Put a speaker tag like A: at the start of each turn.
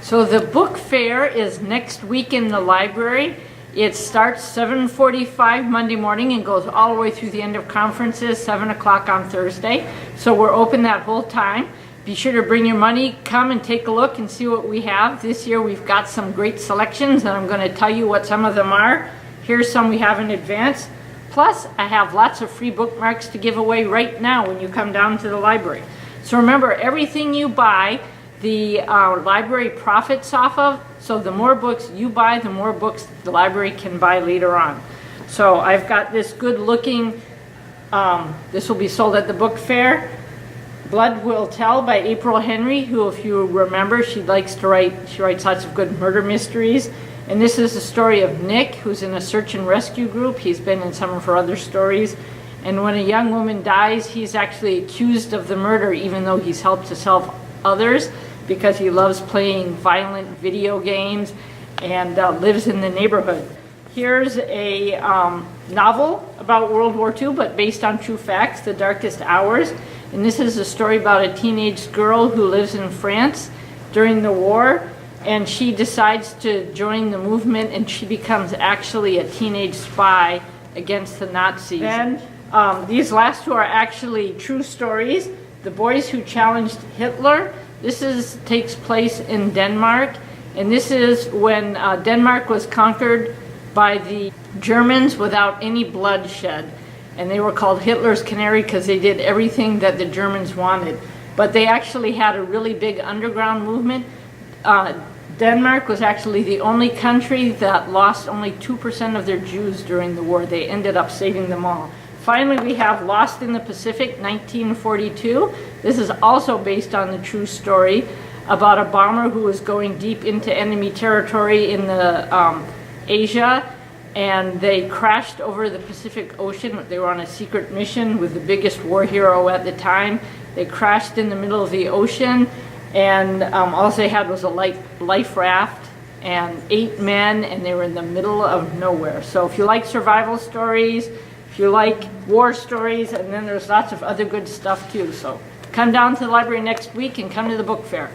A: So the book fair is next week in the library. It starts 7:45 Monday morning and goes all the way through the end of conferences, 7 o'clock on Thursday. So we're open that whole time. Be sure to bring your money, come and take a look and see what we have. This year we've got some great selections and I'm going to tell you what some of them are. Here's some we have in advance. Plus, I have lots of free bookmarks to give away right now when you come down to the library. So remember, everything you buy, the library profits off of. So the more books you buy, the more books the library can buy later on. So I've got this good looking, this will be sold at the book fair. Blood Will Tell by April Henry, who, if you remember, she writes lots of good murder mysteries. And this is the story of Nick, who's in a search and rescue group. He's been in some of her other stories. And when a young woman dies, he's actually accused of the murder, even though he's helped to help others, because he loves playing violent video games and lives in the neighborhood. Here's a novel about World War II, but based on true facts, The Darkest Hours. And this is a story about a teenage girl who lives in France during the war, and she decides to join the movement, and she becomes actually a teenage spy against the Nazis. Then these last two are actually true stories. The Boys Who Challenged Hitler. This takes place in Denmark, and this is when Denmark was conquered by the Germans without any bloodshed. And they were called Hitler's Canary because they did everything that the Germans wanted. But they actually had a really big underground movement. Denmark was actually the only country that lost only 2% of their Jews during the war. They ended up saving them all. Finally, we have Lost in the Pacific, 1942. This is also based on the true story about a bomber who was going deep into enemy territory in the Asia, and they crashed over the Pacific Ocean. They were on a secret mission with the biggest war hero at the time. They crashed in the middle of the ocean, and all they had was a life raft and 8 men, and they were in the middle of nowhere. So if you like survival stories, if you like war stories, and then there's lots of other good stuff too. So come down to the library next week and come to the book fair.